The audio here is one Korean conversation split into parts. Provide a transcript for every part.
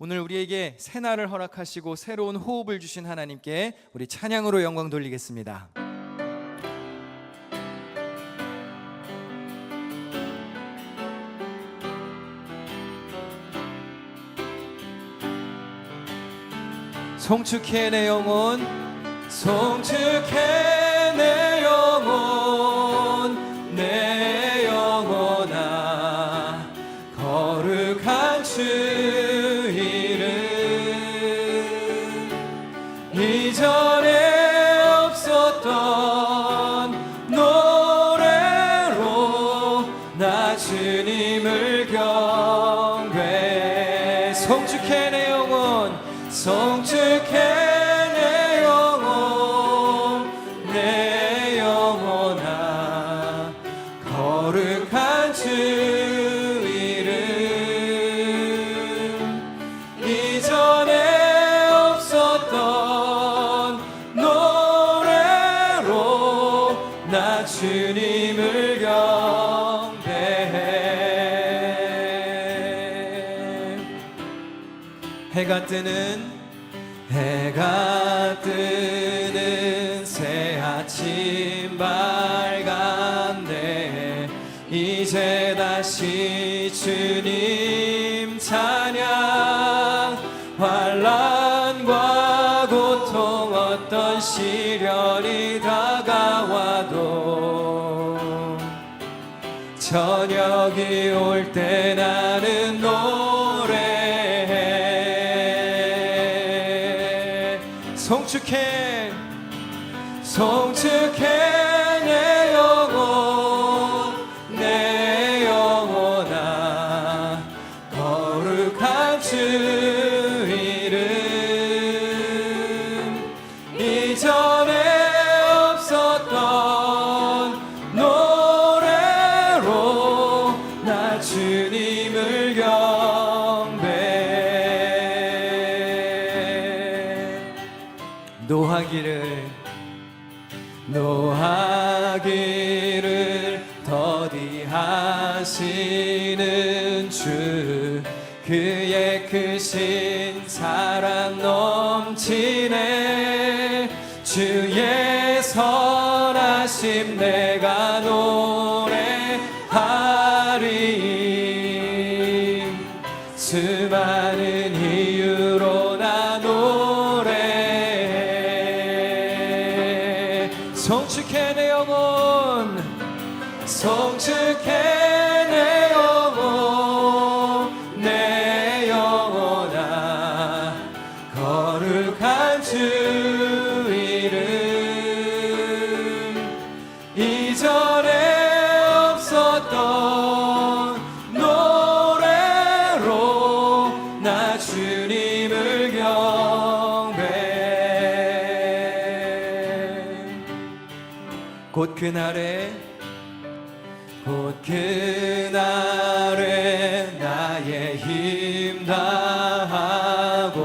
오늘 우리에게 새날을 허락하시고 새로운 호흡을 주신 하나님께 우리 찬양으로 영광 돌리겠습니다. 송축해 내 영혼, 송축해 내 영혼, 내 영혼아 거룩한 주 이름. 이전에 없었던 노래로 나 주님을 경배해. 송축해 내 영혼, 송축해 내 영혼, 내 영혼아 거룩한 주 이름. 이전에 없었던 노래로 나 주님을 경배해. 해가 뜨는 새 아침 밝았네. 이제 다시 주님 찬양. 환난과 고통 어떤 시련이 다가와도 저녁이 올 때 나는 송축해, 송축해 내 영혼, 내 영혼아 거룩한 주 이름. 이전에 없었던 노래로 나 주님을 경배해. 노하기를 더디하시는 주, 그의 크신 사랑 넘치네. 주의 선하심 내가 노래하리. 수많은 이유로 나 송축해 내 영혼, 송축해 내 영혼, 내 영혼아 거룩한 주 이름. 이전에 없었던 노래로 나 주님을 경배해. 곧 그날에 나의 힘 다하고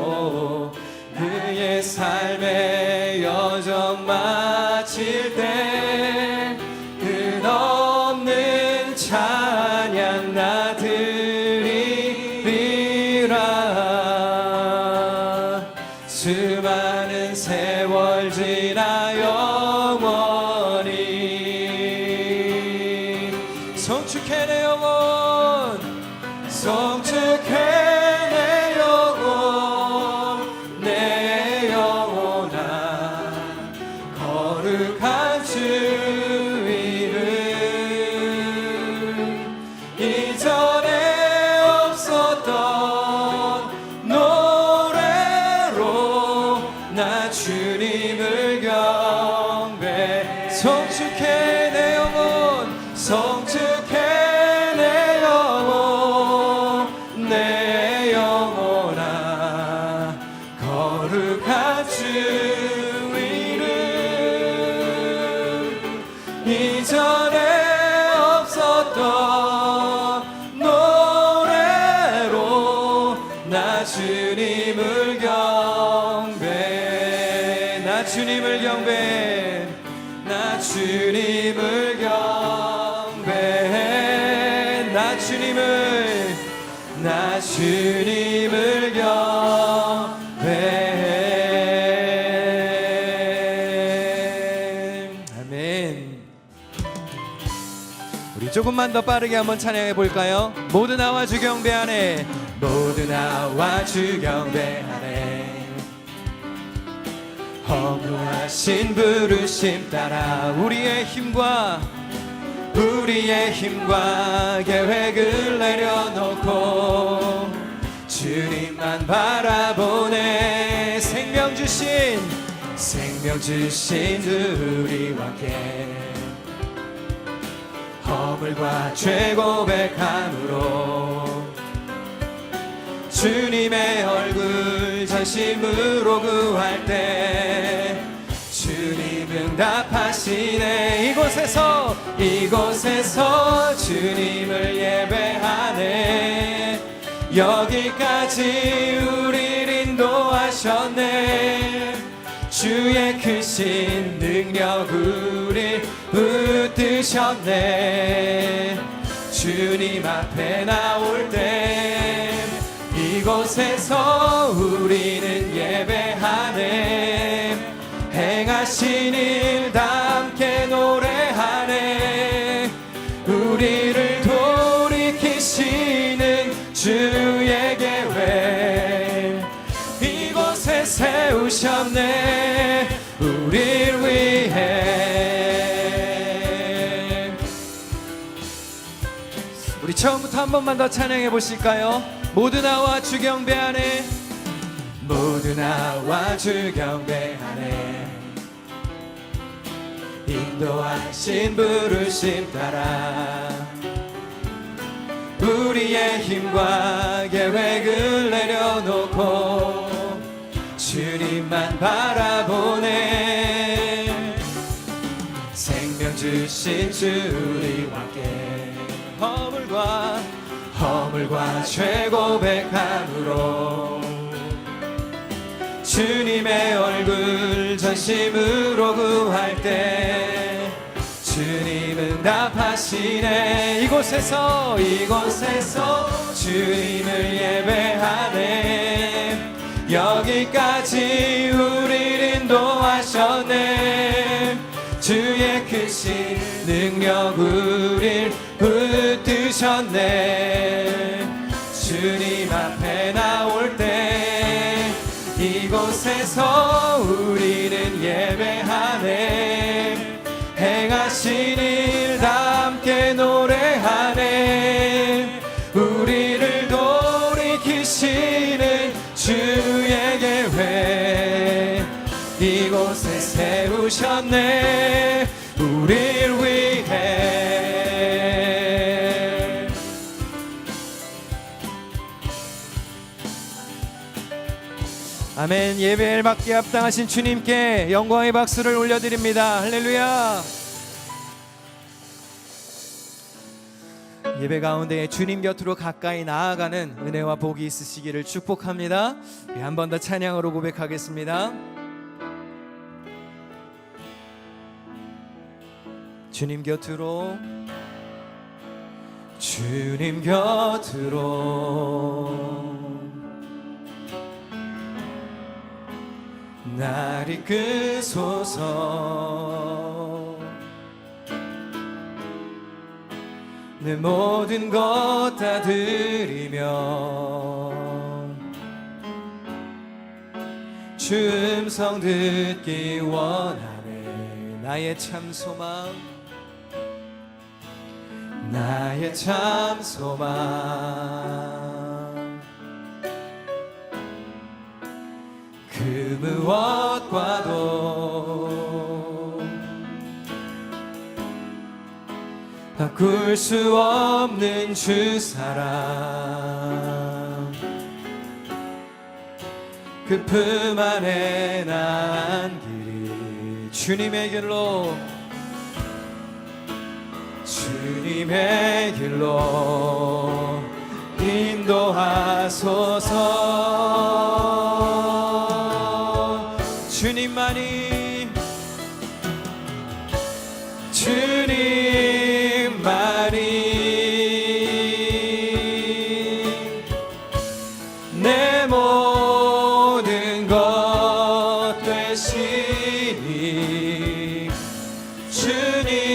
그의 삶의 여정 마칠 때 끝없는 찬양 나 드리리라. 수많은 세월 지나 영원히 송축해 내 영혼, 송축해 내 영혼, 내 영혼아 거룩한 주 이름. 이전에 없었던 노래로 나 주님을 경배. 송축해 내 영혼, 송축해 내 영혼, 내 영혼아 거룩한 주 이름. 이전에 없었던 노래로 나 주님을 경배. 나 주님을 경배, 나 주님을 경배해. 나 주님을 경배해. 조금만 더 빠르게 한번 찬양해 볼까요? 모두 나와 주 경배하네. 모두 나와 주 경배하네. 허무하신 부르심 따라 우리의 힘과 계획을 내려놓고 주님만 바라보네. 생명 주신 우리와 함께 허물과 죄 고백함으로 주님의 얼굴 전심으로 구할 때 주님 응답하시네. 이곳에서 주님을 예배하네. 여기까지 우리를 인도하셨네. 주의 크신 능력 우릴 붙드셨네. 주님 앞에 나올 때 이곳에서 우리는 예배하네. 행하신 일 다 함께 노래하네. 우리를 돌이키시는 주의 계획 이곳에 세우셨네. 우릴 위해. 우리 처음부터 한 번만 더 찬양해 보실까요? 모두 나와 주 경배하네. 모두 나와 주 경배하네. 인도하신 부르심 따라 우리의 힘과 계획을 내려놓고 주님만 바라보네. 생명 주신 주 우리와 함께 허물과 죄 고백함으로 주님의 얼굴 전심으로 구할 때 주님 응답하시네. 이곳에서 주님을 예배하네. 여기까지 우릴 인도하셨네. 주의 크신 능력 우릴 붙드셨네. 주님 앞에 나올 때 이곳에서 우리는 예배하네. 행하신 일 다 함께 노래하네. 우리를 돌이키시는 주의 계획 이곳에 세우셨네. 우릴 위해. 아멘. 예배를 받기에 합당하신 주님께 영광의 박수를 올려드립니다. 할렐루야. 예배 가운데 주님 곁으로 가까이 나아가는 은혜와 복이 있으시기를 축복합니다. 한 번 더 찬양으로 고백하겠습니다. 주님 곁으로 날 이끄소서. 내 모든 것 다 드리며 주 음성 듣기 원하네. 나의 참 소망 그 무엇과도 바꿀 수 없는 주 사랑. 그 품 안에 난 길이 주님의 길로 인도하소서. 주님만이 내 모든 것 되시니 주님만은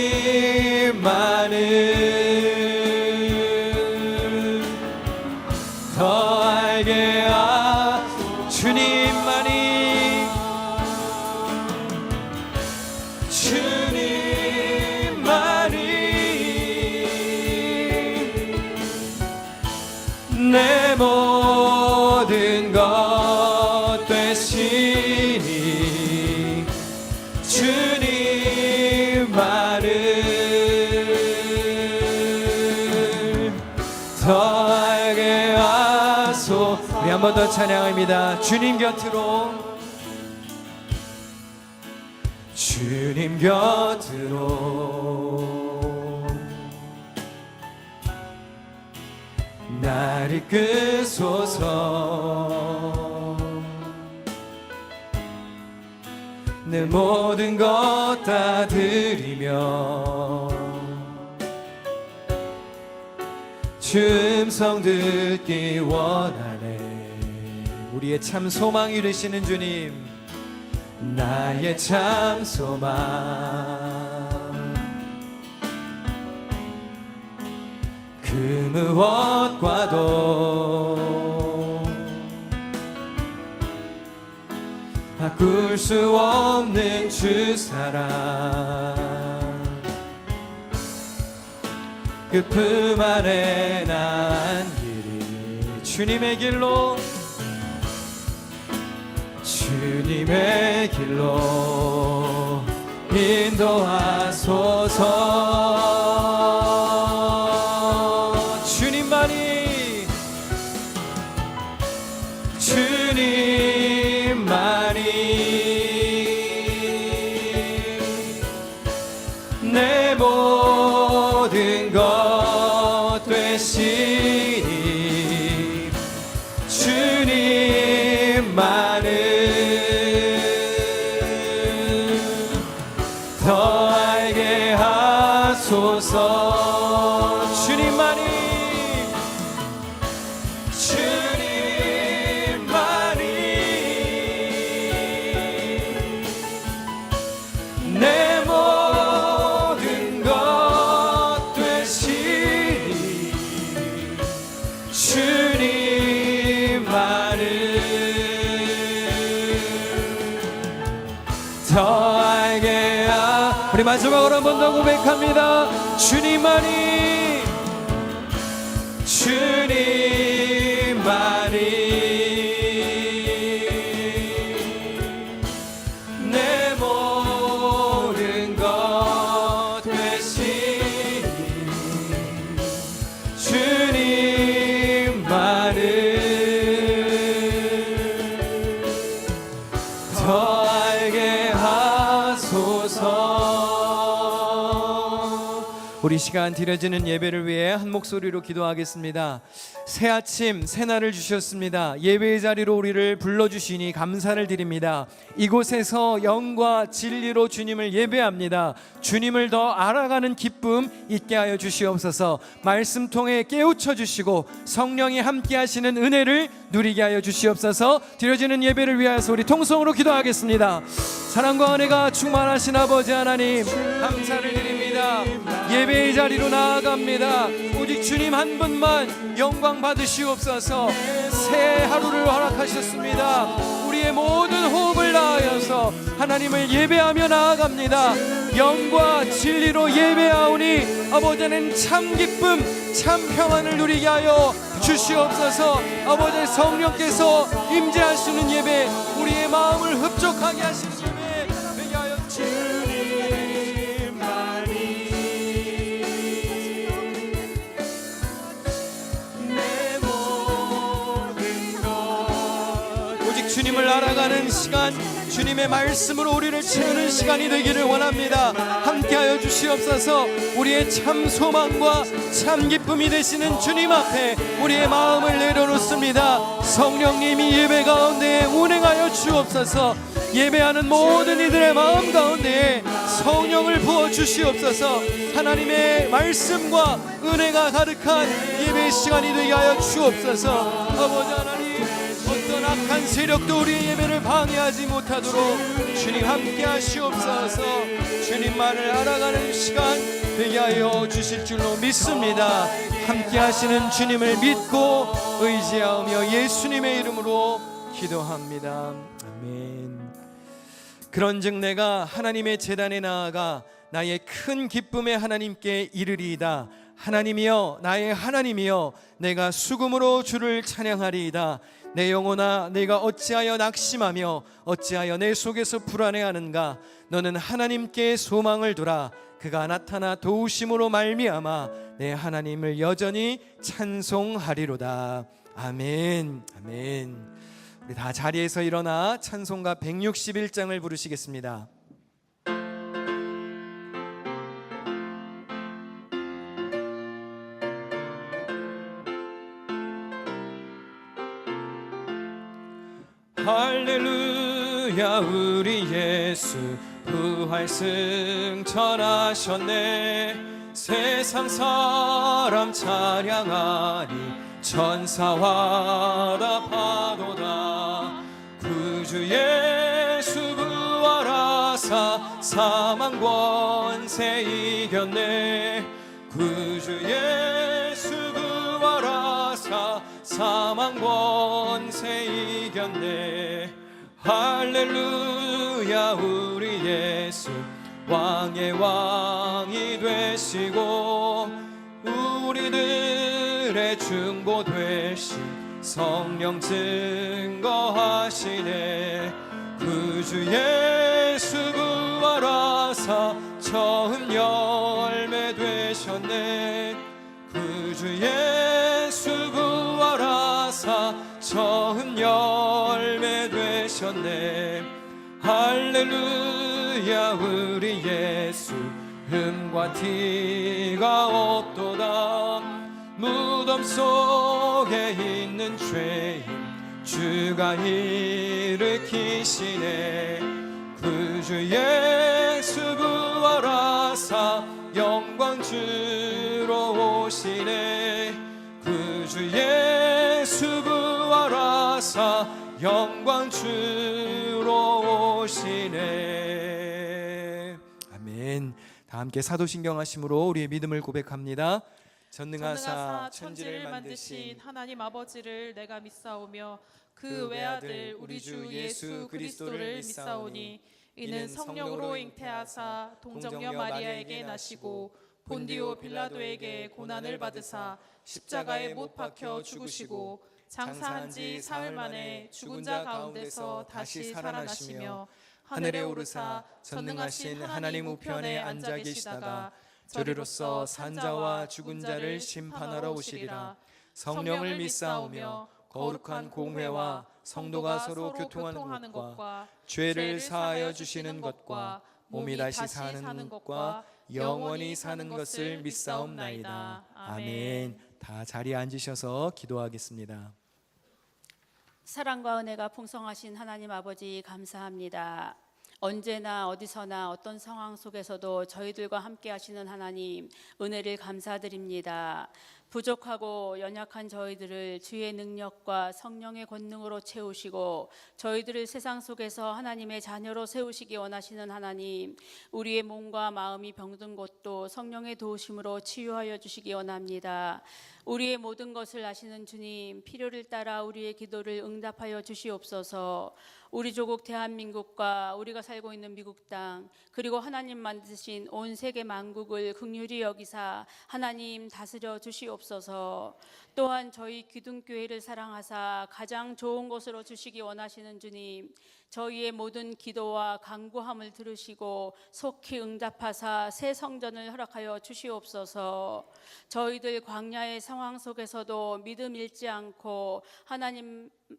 모든 것 되시니 주님만을 더 알게 하소. 우리 한 번 더 찬양합니다. 주님 곁으로, 주님 곁으로 날 이끄소서. 내 모든 것 다 드리며 주 음성 듣기 원하네. 우리의 참 소망이 되시는 주님, 나의 참 소망, 그 무엇과도 바꿀 수 없는 주 사랑, 그 품 안에 난 길이 주님의 길로, 주님의 길로 인도하소서. 주님만이, 주님만이 내 모든 것 되시니 주님만을 더 알게 하소서. 주님만이, 주님만이 내 모든 것 되시니 주님만을 더 알게 우리 마지막으로 한 번 더 고백합니다. 주님만이, 주님만이 내 모든 것 되시니 주님만을 더 알게 하소서. 우리 시간 드려지는 예배를 위해 한 목소리로 기도하겠습니다. 새 아침 새 날을 주셨습니다. 예배의 자리로 우리를 불러주시니 감사를 드립니다. 이곳에서 영과 진리로 주님을 예배합니다. 주님을 더 알아가는 기쁨 있게 하여 주시옵소서. 말씀 통해 깨우쳐 주시고 성령이 함께 하시는 은혜를 누리게 하여 주시옵소서. 드려지는 예배를 위하여서 우리 통성으로 기도하겠습니다. 사랑과 은혜가 충만하신 아버지 하나님, 감사를 드립니다. 예배의 자리로 나아갑니다. 오직 주님 한 분만 영광 받으시옵소서. 새 하루를 허락하셨습니다. 우리의 모든 호흡을 다하여서 하나님을 예배하며 나아갑니다. 영과 진리로 예배하오니 아버지는 참 기쁨 참 평안을 누리게 하여 주시옵소서. 아버지 성령께서 임재하시는 예배, 우리의 마음을 흡족하게 하시는 예배 되게 하여 주님을 알아가는 시간, 주님의 말씀으로 우리를 채우는 시간이 되기를 원합니다. 함께하여 주시옵소서. 우리의 참 소망과 참 기쁨이 되시는 주님 앞에 우리의 마음을 내려놓습니다. 성령님이 예배 가운데 운행하여 주옵소서. 예배하는 모든 이들의 마음 가운데 성령을 부어 주시옵소서. 하나님의 말씀과 은혜가 가득한 예배 시간이 되게 하여 주옵소서. 아버지 하나님, 어떤 악한 세력도 우리의 예배를 방해하지 못하도록 주님 함께 하시옵소서. 주님만을 알아가는 시간 되게 하여 주실 줄로 믿습니다. 함께 하시는 주님을 믿고 의지하며 예수님의 이름으로 기도합니다. 아멘. 그런즉 내가 하나님의 제단에 나아가 나의 큰 기쁨의 하나님께 이르리이다. 하나님이여, 나의 하나님이여, 내가 수금으로 주를 찬양하리이다. 내 영혼아, 내가 어찌하여 낙심하며 어찌하여 내 속에서 불안해하는가? 너는 하나님께 소망을 두라. 그가 나타나 도우심으로 말미암아 내 하나님을 여전히 찬송하리로다. 아멘. 아멘. 우리 다 자리에서 일어나 찬송가 161장을 부르시겠습니다. 할렐루야, 우리 예수 부활 승천하셨네. 세상 사람 찬양하니 천사와 다 파도다. 구주 예수 부활하사 사망 권세 이겼네. 구주 예수 부활하사 사망 권세 이겼네. 할렐루야, 우리 예수 왕의 왕이 되시고 우리들의 중보 되신 성령 증거하시네. 구주 예수 부활하사 처음 열매 되셨네. 구주 예수 부활하사 처음 열매 되셨네. 할렐루야, 우리 예수 흠과 티가 없도다. 무덤 속에 있는 죄인 주가 일으키시네. 구주 예수 부활하사 영광 주러 오시네. 구주 예수 부활하사 영광 주러 오시네. 아멘. 다 함께 사도신경 하심으로 우리의 믿음을 고백합니다. 전능하사 천지를 만드신 하나님 아버지를 내가 믿사오며 그 외아들 우리 주 예수 그리스도를 믿사오니 이는 성령으로 잉태하사 동정녀 마리아에게 나시고 본디오 빌라도에게 고난을 받으사 십자가에 못 박혀 죽으시고 장사한 지 사흘 만에 죽은 자 가운데서 다시 살아나시며 하늘에 오르사 전능하신 하나님 우편에 앉아 계시다가 저리로서 산자와 죽은 자를 심판하러 오시리라. 성령을 믿사오며 거룩한 공회와 성도가 서로 교통하는 것과 죄를 사하여 주시는 것과 몸이 다시 사는 것과 영원히 사는 것을 믿사옵나이다. 아멘. 다 자리에 앉으셔서 기도하겠습니다. 사랑과 은혜가 풍성하신 하나님 아버지 감사합니다. 언제나 어디서나 어떤 상황 속에서도 저희들과 함께 하시는 하나님 은혜를 감사드립니다. 부족하고 연약한 저희들을 주의 능력과 성령의 권능으로 채우시고 저희들을 세상 속에서 하나님의 자녀로 세우시기 원하시는 하나님, 우리의 몸과 마음이 병든 곳도 성령의 도우심으로 치유하여 주시기 원합니다. 우리의 모든 것을 아시는 주님, 필요를 따라 우리의 기도를 응답하여 주시옵소서. 우리 조국 대한민국과 우리가 살고 있는 미국 땅, 그리고 하나님 만드신 온 세계 만국을 긍휼히 여기사 하나님 다스려 주시옵소서. 또한 저희 기둥교회를 사랑하사 가장 좋은 곳으로 주시기 원하시는 주님, 저희의 모든 기도와 간구함을 들으시고 속히 응답하사 새 성전을 허락하여 주시옵소서. 저희들 광야의 상황 속에서도 믿음 잃지 않고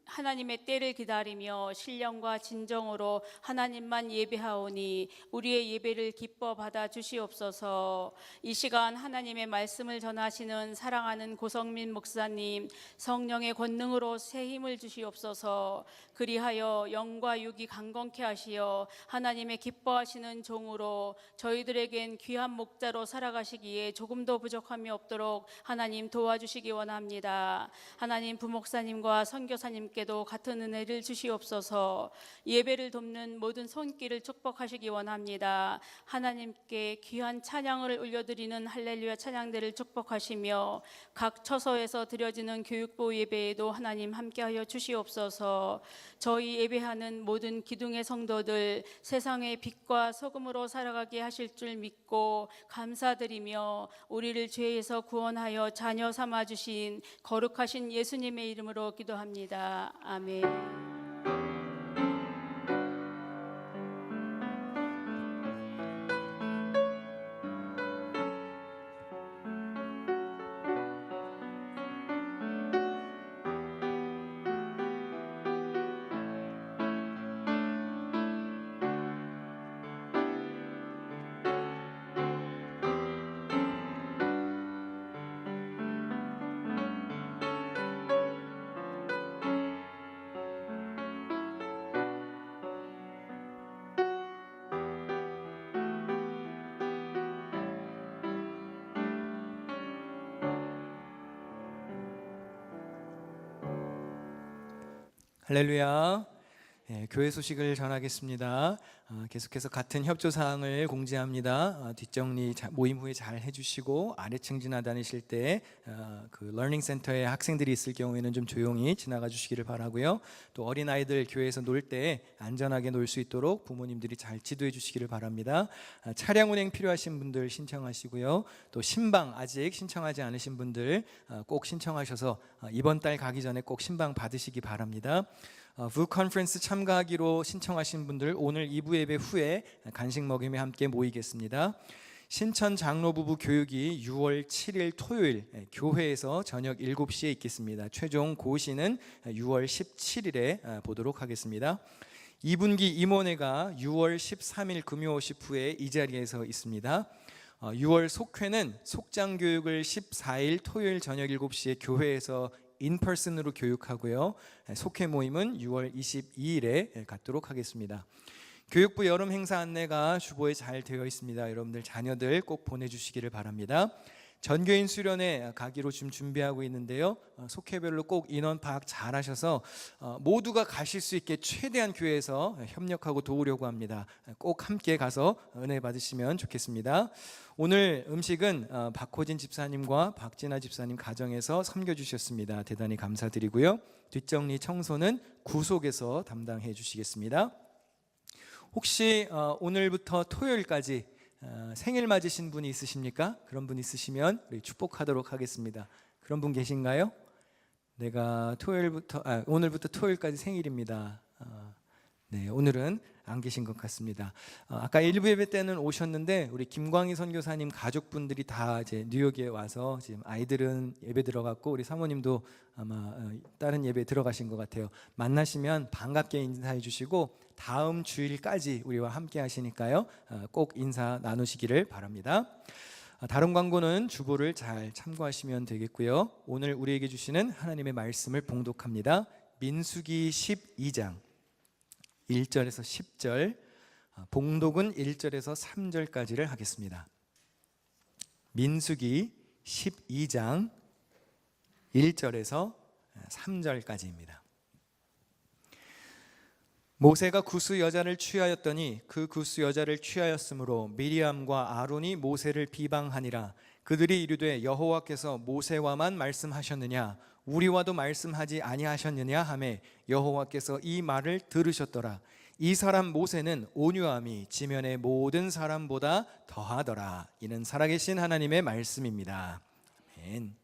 하나님의 때를 기다리며 신령과 진정으로 하나님만 예배하오니 우리의 예배를 기뻐 받아 주시옵소서. 이 시간 하나님의 말씀을 전하시는 사랑하는 고성민 목사님, 성령의 권능으로 새 힘을 주시옵소서. 그리하여 영과 육이 강건케 하시어 하나님의 기뻐하시는 종으로 저희들에겐 귀한 목자로 살아가시기에 조금도 부족함이 없도록 하나님 도와주시기 원합니다. 하나님 부목사님과 선교사님께도 같은 은혜를 주시옵소서. 예배를 돕는 모든 손길을 축복하시기 원합니다. 하나님께 귀한 찬양을 올려드리는 할렐루야 찬양대를 축복하시며 각 처소에서 드려지는 교육보 예배에도 하나님 함께하여 주시옵소서. 저희 예배하는 모든 기둥의 성도들 세상의 빛과 소금으로 살아가게 하실 줄 믿고 감사드리며 우리를 죄에서 구원하여 자녀 삼아 주신 거룩하신 예수님의 이름으로 기도합니다. 기도드립니다. 아멘. 할렐루야. 교회 소식을 전하겠습니다. 계속해서 같은 협조 사항을 공지합니다. 뒷정리 모임 후에 잘 해주시고 아래층 지나다니실 때 그 러닝 센터에 학생들이 있을 경우에는 좀 조용히 지나가 주시기를 바라고요. 또 어린 아이들 교회에서 놀 때 안전하게 놀 수 있도록 부모님들이 잘 지도해 주시기를 바랍니다. 차량 운행 필요하신 분들 신청하시고요. 또 신방 아직 신청하지 않으신 분들 꼭 신청하셔서 이번 달 가기 전에 꼭 신방 받으시기 바랍니다. 부 컨퍼런스 참가하기로 신청하신 분들 오늘 2부 예배 후에 간식 먹으며 함께 모이겠습니다. 신천 장로 부부 교육이 6월 7일 토요일 교회에서 저녁 7시에 있겠습니다. 최종 고시는 6월 17일에 보도록 하겠습니다. 2분기 임원회가 6월 13일 금요오십 후에 이 자리에서 있습니다. 6월 속회는 속장 교육을 14일 토요일 저녁 7시에 교회에서 인퍼슨으로 교육하고요. 속회 모임은 6월 22일에 갖도록 하겠습니다. 교육부 여름 행사 안내가 주보에 잘 되어 있습니다. 여러분들 자녀들 꼭 보내주시기를 바랍니다. 전교인 수련회 가기로 지금 준비하고 있는데요. 속회별로 꼭 인원 파악 잘 하셔서 모두가 가실 수 있게 최대한 교회에서 협력하고 도우려고 합니다. 꼭 함께 가서 은혜 받으시면 좋겠습니다. 오늘 음식은 박호진 집사님과 박진아 집사님 가정에서 섬겨주셨습니다. 대단히 감사드리고요. 뒷정리 청소는 구속에서 담당해 주시겠습니다. 혹시 오늘부터 토요일까지 생일 맞으신 분이 있으십니까? 그런 분 있으시면 우리 축복하도록 하겠습니다. 그런 분 계신가요? 내가 오늘부터 토요일까지 생일입니다. 네, 오늘은 안 계신 것 같습니다. 아까 1부 예배 때는 오셨는데 우리 김광희 선교사님 가족분들이 다 이제 뉴욕에 와서 지금 아이들은 예배 들어갔고 우리 사모님도 아마 다른 예배 들어가신 것 같아요. 만나시면 반갑게 인사해 주시고 다음 주일까지 우리와 함께 하시니까요. 꼭 인사 나누시기를 바랍니다. 다른 광고는 주보를 잘 참고하시면 되겠고요. 오늘 우리에게 주시는 하나님의 말씀을 봉독합니다. 민수기 12장 1절에서 10절, 봉독은 1절에서 3절까지를 하겠습니다. 민수기 12장 1절에서 3절까지입니다. 모세가 구스 여자를 취하였더니 그 구스 여자를 취하였으므로 미리암과 아론이 모세를 비방하니라. 그들이 이르되 여호와께서 모세와만 말씀하셨느냐 우리와도 말씀하지 아니하셨느냐 하매 여호와께서 이 말을 들으셨더라. 이 사람 모세는 온유함이 지면의 모든 사람보다 더하더라. 이는 살아계신 하나님의 말씀입니다. 아멘.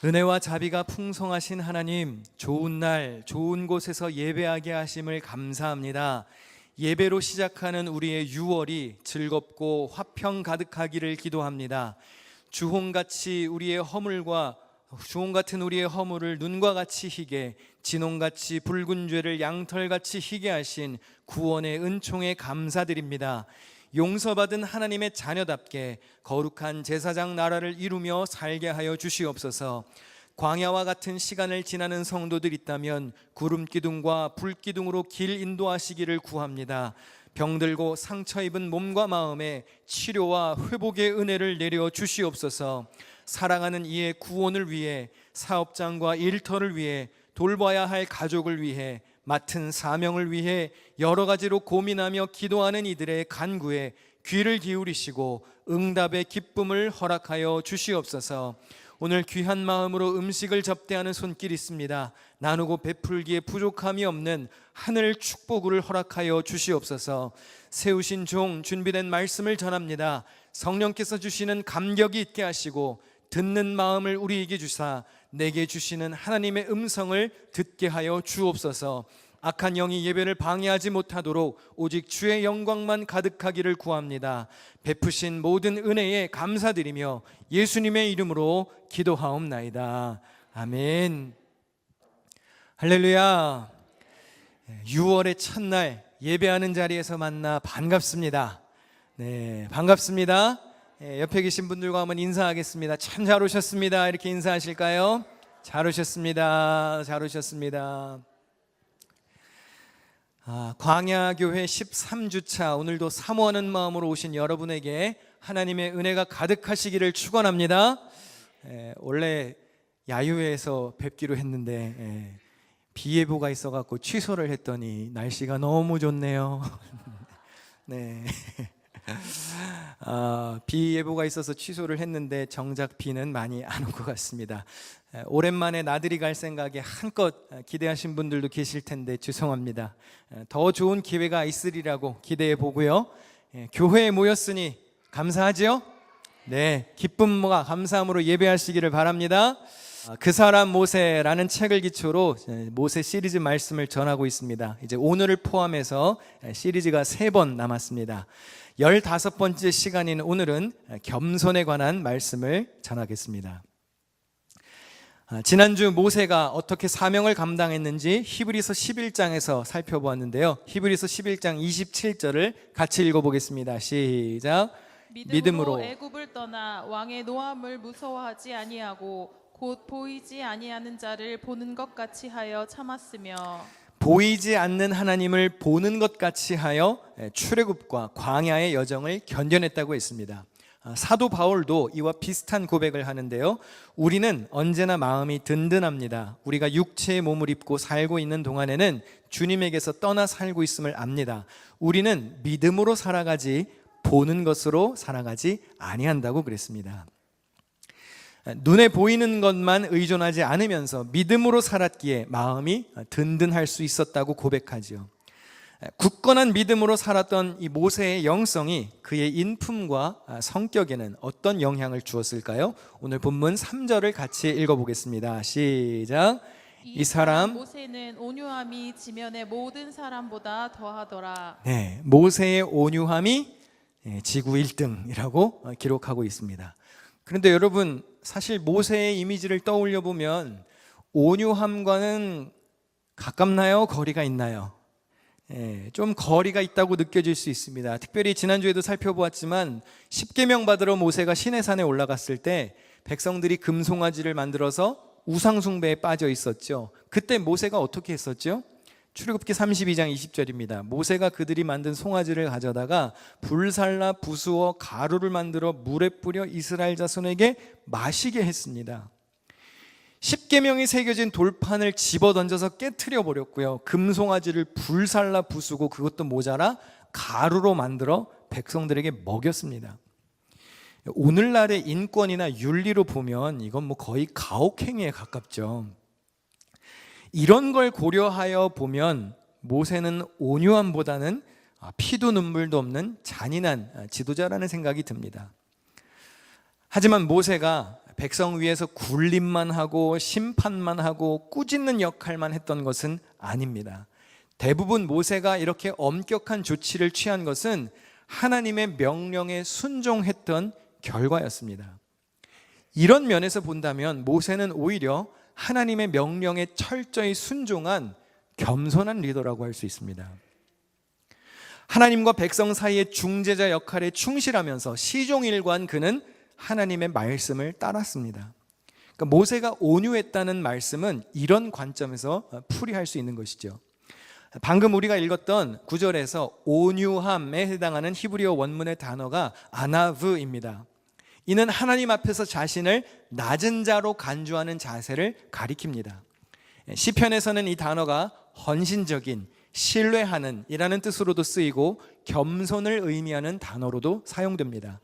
은혜와 자비가 풍성하신 하나님, 좋은 날 좋은 곳에서 예배하게 하심을 감사합니다. 예배로 시작하는 우리의 6월이 즐겁고 화평 가득하기를 기도합니다. 주홍같이 우리의 허물과 주홍 같은 우리의 허물을 눈과 같이 희게, 진홍같이 붉은 죄를 양털같이 희게 하신 구원의 은총에 감사드립니다. 용서받은 하나님의 자녀답게 거룩한 제사장 나라를 이루며 살게 하여 주시옵소서. 광야와 같은 시간을 지나는 성도들 있다면 구름 기둥과 불 기둥으로 길 인도하시기를 구합니다. 병들고 상처 입은 몸과 마음에 치료와 회복의 은혜를 내려 주시옵소서. 사랑하는 이의 구원을 위해, 사업장과 일터를 위해, 돌봐야 할 가족을 위해, 맡은 사명을 위해 여러 가지로 고민하며 기도하는 이들의 간구에 귀를 기울이시고 응답의 기쁨을 허락하여 주시옵소서. 오늘 귀한 마음으로 음식을 접대하는 손길이 있습니다. 나누고 베풀기에 부족함이 없는 하늘 축복을 허락하여 주시옵소서. 세우신 종 준비된 말씀을 전합니다. 성령께서 주시는 감격이 있게 하시고 듣는 마음을 우리에게 주사 내게 주시는 하나님의 음성을 듣게 하여 주옵소서. 악한 영이 예배를 방해하지 못하도록 오직 주의 영광만 가득하기를 구합니다. 베푸신 모든 은혜에 감사드리며 예수님의 이름으로 기도하옵나이다. 아멘. 할렐루야. 6월의 첫날 예배하는 자리에서 만나 반갑습니다. 네, 반갑습니다. 옆에 계신 분들과 한번 인사하겠습니다. 참 잘 오셨습니다. 이렇게 인사하실까요? 잘 오셨습니다. 잘 오셨습니다. 광야교회 13주차, 오늘도 사모하는 마음으로 오신 여러분에게 하나님의 은혜가 가득하시기를 축원합니다. 원래 야유회에서 뵙기로 했는데 비 예보가 있어갖고 취소를 했더니 날씨가 너무 좋네요. 네. 비 예보가 있어서 취소를 했는데 정작 비는 많이 안 온 것 같습니다. 오랜만에 나들이 갈 생각에 한껏 기대하신 분들도 계실 텐데 죄송합니다. 더 좋은 기회가 있으리라고 기대해 보고요. 교회에 모였으니 감사하죠? 네, 기쁨과 감사함으로 예배하시기를 바랍니다. 그 사람 모세라는 책을 기초로 모세 시리즈 말씀을 전하고 있습니다. 이제 오늘을 포함해서 시리즈가 3번 남았습니다. 15번째 시간인 오늘은 겸손에 관한 말씀을 전하겠습니다. 지난주 모세가 어떻게 사명을 감당했는지 히브리서 11장에서 살펴보았는데요. 히브리서 11장 27절을 같이 읽어보겠습니다. 시작. 믿음으로 애굽을 떠나 왕의 노함을 무서워하지 아니하고 곧 보이지 아니하는 자를 보는 것 같이 하여 참았으며, 보이지 않는 하나님을 보는 것 같이 하여 출애굽과 광야의 여정을 견뎌냈다고 했습니다. 사도 바울도 이와 비슷한 고백을 하는데요. 우리는 언제나 마음이 든든합니다. 우리가 육체의 몸을 입고 살고 있는 동안에는 주님에게서 떠나 살고 있음을 압니다. 우리는 믿음으로 살아가지 보는 것으로 살아가지 아니한다고 그랬습니다. 눈에 보이는 것만 의존하지 않으면서 믿음으로 살았기에 마음이 든든할 수 있었다고 고백하지요. 굳건한 믿음으로 살았던 이 모세의 영성이 그의 인품과 성격에는 어떤 영향을 주었을까요? 오늘 본문 3절을 같이 읽어보겠습니다. 시작. 이 사람 모세는 온유함이 지면의 모든 사람보다 더하더라. 네, 모세의 온유함이 지구 1등이라고 기록하고 있습니다. 그런데 여러분, 사실 모세의 이미지를 떠올려 보면 온유함과는 가깝나요? 거리가 있나요? 좀 거리가 있다고 느껴질 수 있습니다. 특별히 지난주에도 살펴보았지만 십계명 받으러 모세가 시내산에 올라갔을 때 백성들이 금송아지를 만들어서 우상 숭배에 빠져 있었죠. 그때 모세가 어떻게 했었죠? 출애굽기 32장 20절입니다. 모세가 그들이 만든 송아지를 가져다가 불살라 부수어 가루를 만들어 물에 뿌려 이스라엘 자손에게 마시게 했습니다. 십계명이 새겨진 돌판을 집어던져서 깨트려 버렸고요. 금송아지를 불살라 부수고 그것도 모자라 가루로 만들어 백성들에게 먹였습니다. 오늘날의 인권이나 윤리로 보면 이건 뭐 거의 가혹행위에 가깝죠. 이런 걸 고려하여 보면 모세는 온유함보다는 피도 눈물도 없는 잔인한 지도자라는 생각이 듭니다. 하지만 모세가 백성 위에서 굴림만 하고 심판만 하고 꾸짖는 역할만 했던 것은 아닙니다. 대부분 모세가 이렇게 엄격한 조치를 취한 것은 하나님의 명령에 순종했던 결과였습니다. 이런 면에서 본다면 모세는 오히려 하나님의 명령에 철저히 순종한 겸손한 리더라고 할 수 있습니다. 하나님과 백성 사이의 중재자 역할에 충실하면서 시종일관 그는 하나님의 말씀을 따랐습니다. 그러니까 모세가 온유했다는 말씀은 이런 관점에서 풀이할 수 있는 것이죠. 방금 우리가 읽었던 9절에서 온유함에 해당하는 히브리어 원문의 단어가 아나브입니다. 이는 하나님 앞에서 자신을 낮은 자로 간주하는 자세를 가리킵니다. 시편에서는 이 단어가 헌신적인, 신뢰하는 이라는 뜻으로도 쓰이고 겸손을 의미하는 단어로도 사용됩니다.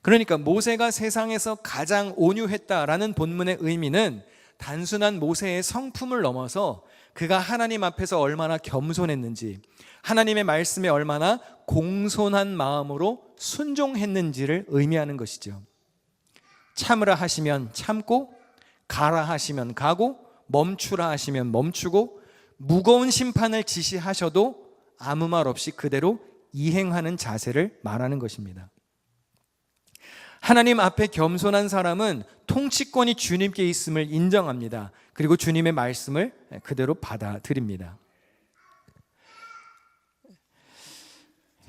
그러니까 모세가 세상에서 가장 온유했다라는 본문의 의미는 단순한 모세의 성품을 넘어서 그가 하나님 앞에서 얼마나 겸손했는지, 하나님의 말씀에 얼마나 공손한 마음으로 순종했는지를 의미하는 것이죠. 참으라 하시면 참고, 가라 하시면 가고, 멈추라 하시면 멈추고, 무거운 심판을 지시하셔도 아무 말 없이 그대로 이행하는 자세를 말하는 것입니다. 하나님 앞에 겸손한 사람은 통치권이 주님께 있음을 인정합니다. 그리고 주님의 말씀을 그대로 받아들입니다.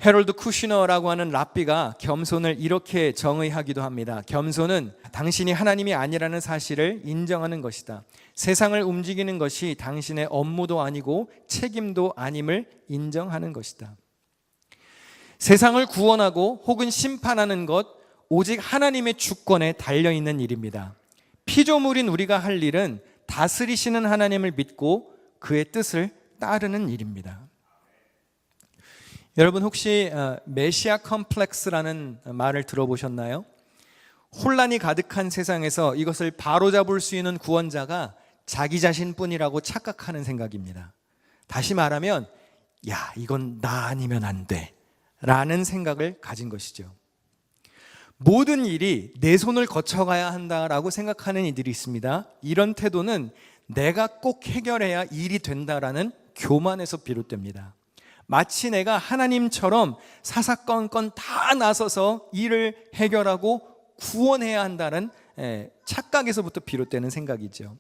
헤럴드 쿠시너라고 하는 랍비가 겸손을 이렇게 정의하기도 합니다. 겸손은 당신이 하나님이 아니라는 사실을 인정하는 것이다. 세상을 움직이는 것이 당신의 업무도 아니고 책임도 아님을 인정하는 것이다. 세상을 구원하고 혹은 심판하는 것 오직 하나님의 주권에 달려있는 일입니다. 피조물인 우리가 할 일은 다스리시는 하나님을 믿고 그의 뜻을 따르는 일입니다. 여러분 혹시 메시아 컴플렉스라는 말을 들어보셨나요? 혼란이 가득한 세상에서 이것을 바로잡을 수 있는 구원자가 자기 자신뿐이라고 착각하는 생각입니다. 다시 말하면 야, 이건 나 아니면 안 돼 라는 생각을 가진 것이죠. 모든 일이 내 손을 거쳐가야 한다라고 생각하는 이들이 있습니다. 이런 태도는 내가 꼭 해결해야 일이 된다라는 교만에서 비롯됩니다. 마치 내가 하나님처럼 사사건건 다 나서서 일을 해결하고 구원해야 한다는 착각에서부터 비롯되는 생각이죠.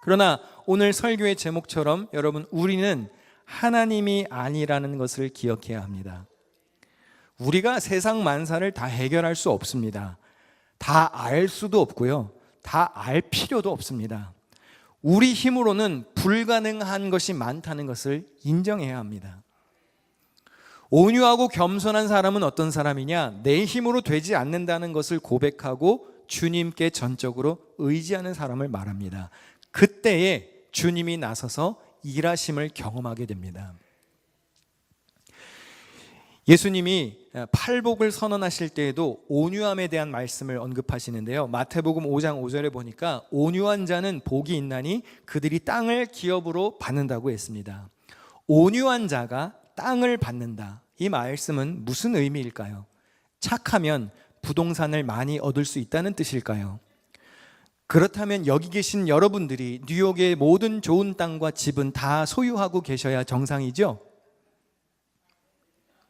그러나 오늘 설교의 제목처럼 여러분, 우리는 하나님이 아니라는 것을 기억해야 합니다. 우리가 세상 만사를 다 해결할 수 없습니다. 다 알 수도 없고요. 다 알 필요도 없습니다. 우리 힘으로는 불가능한 것이 많다는 것을 인정해야 합니다. 온유하고 겸손한 사람은 어떤 사람이냐? 내 힘으로 되지 않는다는 것을 고백하고 주님께 전적으로 의지하는 사람을 말합니다. 그때에 주님이 나서서 일하심을 경험하게 됩니다. 예수님이 팔복을 선언하실 때에도 온유함에 대한 말씀을 언급하시는데요. 마태복음 5장 5절에 보니까 온유한 자는 복이 있나니 그들이 땅을 기업으로 받는다고 했습니다. 온유한 자가 땅을 받는다. 이 말씀은 무슨 의미일까요? 착하면 부동산을 많이 얻을 수 있다는 뜻일까요? 그렇다면 여기 계신 여러분들이 뉴욕의 모든 좋은 땅과 집은 다 소유하고 계셔야 정상이죠?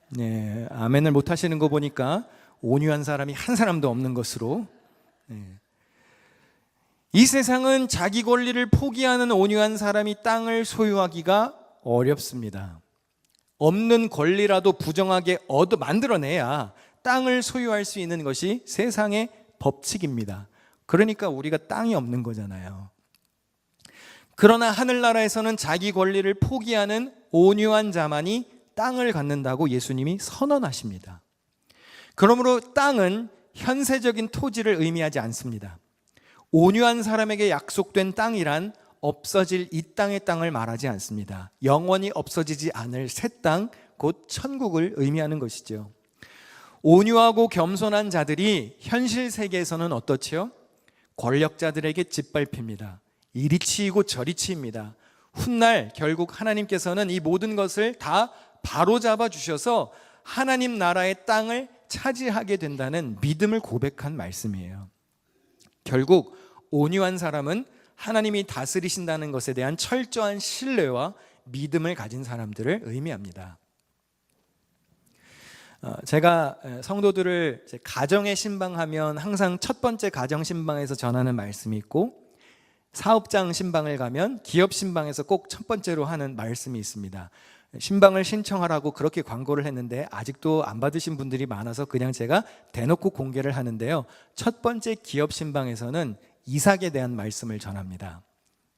네, 아멘을 못 하시는 거 보니까 온유한 사람이 한 사람도 없는 것으로. 이 세상은 자기 권리를 포기하는 온유한 사람이 땅을 소유하기가 어렵습니다. 없는 권리라도 부정하게 만들어내야 땅을 소유할 수 있는 것이 세상의 법칙입니다. 그러니까 우리가 땅이 없는 거잖아요. 그러나 하늘나라에서는 자기 권리를 포기하는 온유한 자만이 땅을 갖는다고 예수님이 선언하십니다. 그러므로 땅은 현세적인 토지를 의미하지 않습니다. 온유한 사람에게 약속된 땅이란 없어질 이 땅의 땅을 말하지 않습니다. 영원히 없어지지 않을 새 땅, 곧 천국을 의미하는 것이죠. 온유하고 겸손한 자들이 현실 세계에서는 어떻지요? 권력자들에게 짓밟힙니다. 이리 치이고 저리 치입니다. 훗날 결국 하나님께서는 이 모든 것을 다 바로잡아 주셔서 하나님 나라의 땅을 차지하게 된다는 믿음을 고백한 말씀이에요. 결국 온유한 사람은 하나님이 다스리신다는 것에 대한 철저한 신뢰와 믿음을 가진 사람들을 의미합니다. 제가 성도들을 가정의 신방하면 항상 첫 번째 가정 신방에서 전하는 말씀이 있고, 사업장 신방을 가면 기업 신방에서 꼭 첫 번째로 하는 말씀이 있습니다. 신방을 신청하라고 그렇게 광고를 했는데 아직도 안 받으신 분들이 많아서 그냥 제가 대놓고 공개를 하는데요. 첫 번째 기업 신방에서는 이삭에 대한 말씀을 전합니다.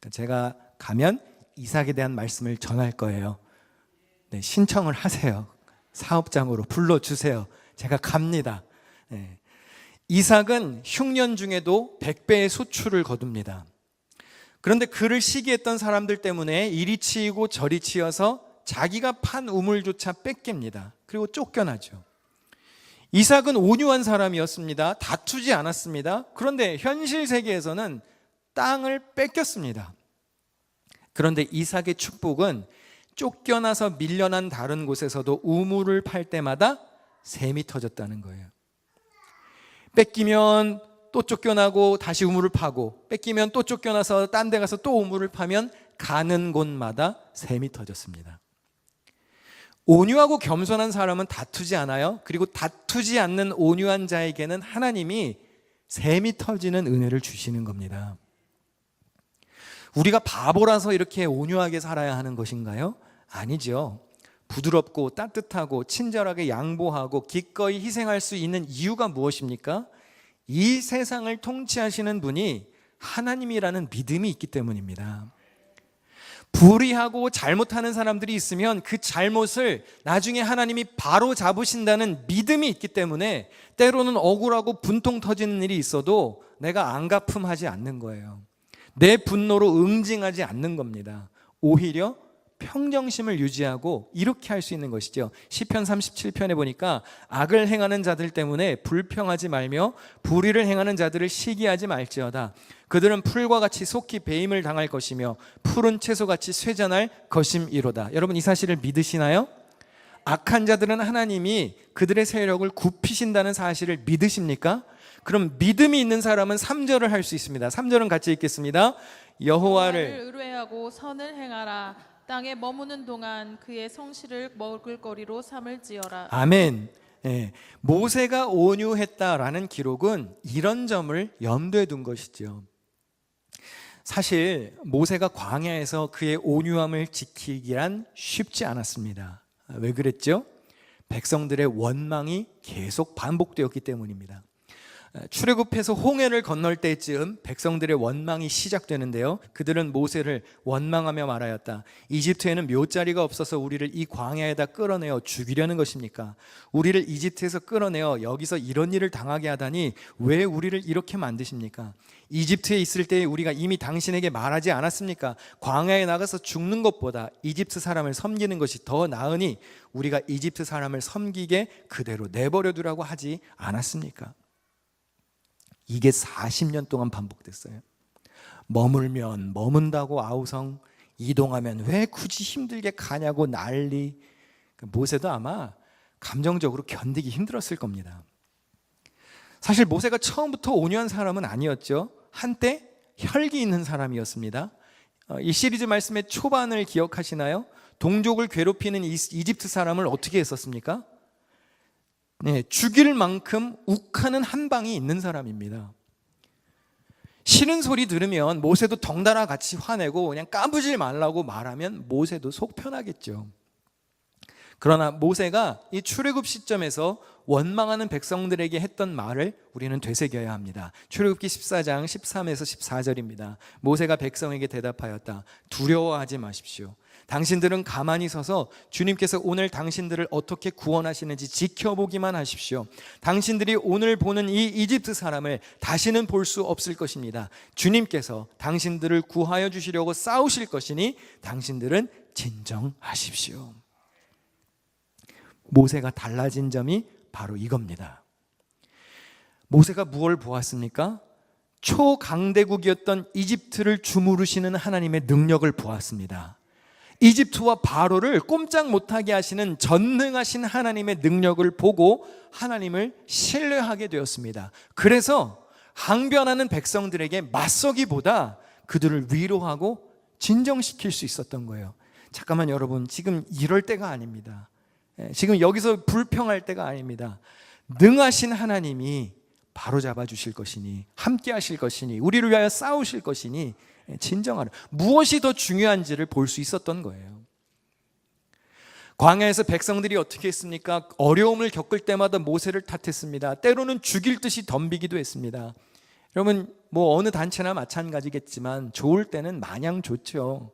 제가 가면 이삭에 대한 말씀을 전할 거예요. 네, 신청을 하세요. 사업장으로 불러주세요. 제가 갑니다. 네. 이삭은 흉년 중에도 100배의 소출을 거둡니다. 그런데 그를 시기했던 사람들 때문에 이리 치이고 저리 치여서 자기가 판 우물조차 뺏깁니다. 그리고 쫓겨나죠. 이삭은 온유한 사람이었습니다. 다투지 않았습니다. 그런데 현실 세계에서는 땅을 뺏겼습니다. 그런데 이삭의 축복은 쫓겨나서 밀려난 다른 곳에서도 우물을 팔 때마다 샘이 터졌다는 거예요. 뺏기면 또 쫓겨나고 다시 우물을 파고, 뺏기면 또 쫓겨나서 딴 데 가서 또 우물을 파면 가는 곳마다 샘이 터졌습니다. 온유하고 겸손한 사람은 다투지 않아요. 그리고 다투지 않는 온유한 자에게는 하나님이 샘이 터지는 은혜를 주시는 겁니다. 우리가 바보라서 이렇게 온유하게 살아야 하는 것인가요? 아니죠. 부드럽고 따뜻하고 친절하게 양보하고 기꺼이 희생할 수 있는 이유가 무엇입니까? 이 세상을 통치하시는 분이 하나님이라는 믿음이 있기 때문입니다. 불의하고 잘못하는 사람들이 있으면 그 잘못을 나중에 하나님이 바로 잡으신다는 믿음이 있기 때문에 때로는 억울하고 분통 터지는 일이 있어도 내가 안갚음하지 않는 거예요. 내 분노로 응징하지 않는 겁니다. 오히려 평정심을 유지하고 이렇게 할 수 있는 것이죠. 시편 37편에 보니까 악을 행하는 자들 때문에 불평하지 말며 불의를 행하는 자들을 시기하지 말지어다. 그들은 풀과 같이 속히 배임을 당할 것이며 푸른 채소같이 쇠잔할 것임이로다. 여러분, 이 사실을 믿으시나요? 악한 자들은 하나님이 그들의 세력을 굽히신다는 사실을 믿으십니까? 그럼 믿음이 있는 사람은 3절을 할 수 있습니다. 3절은 같이 읽겠습니다. 여호와를 의뢰하고 선을 행하라. 땅에 머무는 동안 그의 성실을 먹을거리로 삼을지어라. 아멘. 예, 모세가 온유했다라는 기록은 이런 점을 염두에 둔 것이죠. 사실 모세가 광야에서 그의 온유함을 지키기란 쉽지 않았습니다. 왜 그랬죠? 백성들의 원망이 계속 반복되었기 때문입니다. 출애굽해서 홍해를 건널 때쯤 백성들의 원망이 시작되는데요. 그들은 모세를 원망하며 말하였다. 이집트에는 묘자리가 없어서 우리를 이 광야에다 끌어내어 죽이려는 것입니까? 우리를 이집트에서 끌어내어 여기서 이런 일을 당하게 하다니 왜 우리를 이렇게 만드십니까? 이집트에 있을 때 우리가 이미 당신에게 말하지 않았습니까? 광야에 나가서 죽는 것보다 이집트 사람을 섬기는 것이 더 나으니 우리가 이집트 사람을 섬기게 그대로 내버려 두라고 하지 않았습니까? 이게 40년 동안 반복됐어요. 머물면 머문다고 아우성, 이동하면 왜 굳이 힘들게 가냐고 난리. 모세도 아마 감정적으로 견디기 힘들었을 겁니다. 사실 모세가 처음부터 온유한 사람은 아니었죠. 한때 혈기 있는 사람이었습니다. 이 시리즈 말씀의 초반을 기억하시나요? 동족을 괴롭히는 이집트 사람을 어떻게 했었습니까? 네, 죽일 만큼 욱하는 한방이 있는 사람입니다. 싫은 소리 들으면 모세도 덩달아 같이 화내고 그냥 까부질 말라고 말하면 모세도 속 편하겠죠. 그러나 모세가 이 출애굽 시점에서 원망하는 백성들에게 했던 말을 우리는 되새겨야 합니다. 출애굽기 14장 13에서 14절입니다. 모세가 백성에게 대답하였다. 두려워하지 마십시오. 당신들은 가만히 서서 주님께서 오늘 당신들을 어떻게 구원하시는지 지켜보기만 하십시오. 당신들이 오늘 보는 이 이집트 사람을 다시는 볼 수 없을 것입니다. 주님께서 당신들을 구하여 주시려고 싸우실 것이니 당신들은 진정하십시오. 모세가 달라진 점이 바로 이겁니다. 모세가 무엇을 보았습니까? 초강대국이었던 이집트를 주무르시는 하나님의 능력을 보았습니다. 이집트와 바로를 꼼짝 못하게 하시는 전능하신 하나님의 능력을 보고 하나님을 신뢰하게 되었습니다. 그래서 항변하는 백성들에게 맞서기보다 그들을 위로하고 진정시킬 수 있었던 거예요. 잠깐만 여러분, 지금 이럴 때가 아닙니다. 지금 여기서 불평할 때가 아닙니다. 능하신 하나님이 바로잡아 주실 것이니, 함께 하실 것이니, 우리를 위하여 싸우실 것이니 진정하라. 무엇이 더 중요한지를 볼 수 있었던 거예요. 광야에서 백성들이 어떻게 했습니까? 어려움을 겪을 때마다 모세를 탓했습니다. 때로는 죽일 듯이 덤비기도 했습니다. 여러분, 어느 단체나 마찬가지겠지만 좋을 때는 마냥 좋죠.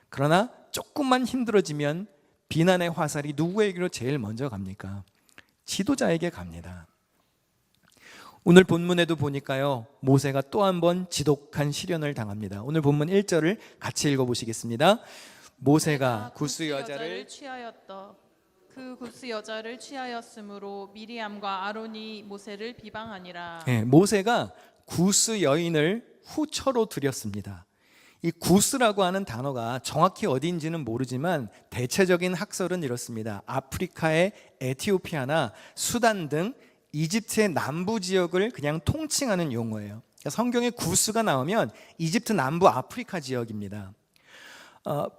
그러나 조금만 힘들어지면 비난의 화살이 누구에게로 제일 먼저 갑니까? 지도자에게 갑니다. 오늘 본문에도 보니까요, 모세가 또 한 번 지독한 시련을 당합니다. 오늘 본문 1절을 같이 읽어보시겠습니다. 모세가 구스 여자를 취하였다. 그 구스 여자를 취하였으므로 미리암과 아론이 모세를 비방하니라. 모세가 구스 여인을 후처로 들였습니다. 이 구스라고 하는 단어가 정확히 어디인지는 모르지만 대체적인 학설은 이렇습니다. 아프리카의 에티오피아나 수단 등 이집트의 남부 지역을 그냥 통칭하는 용어예요. 그러니까 성경에 구스가 나오면 이집트 남부 아프리카 지역입니다.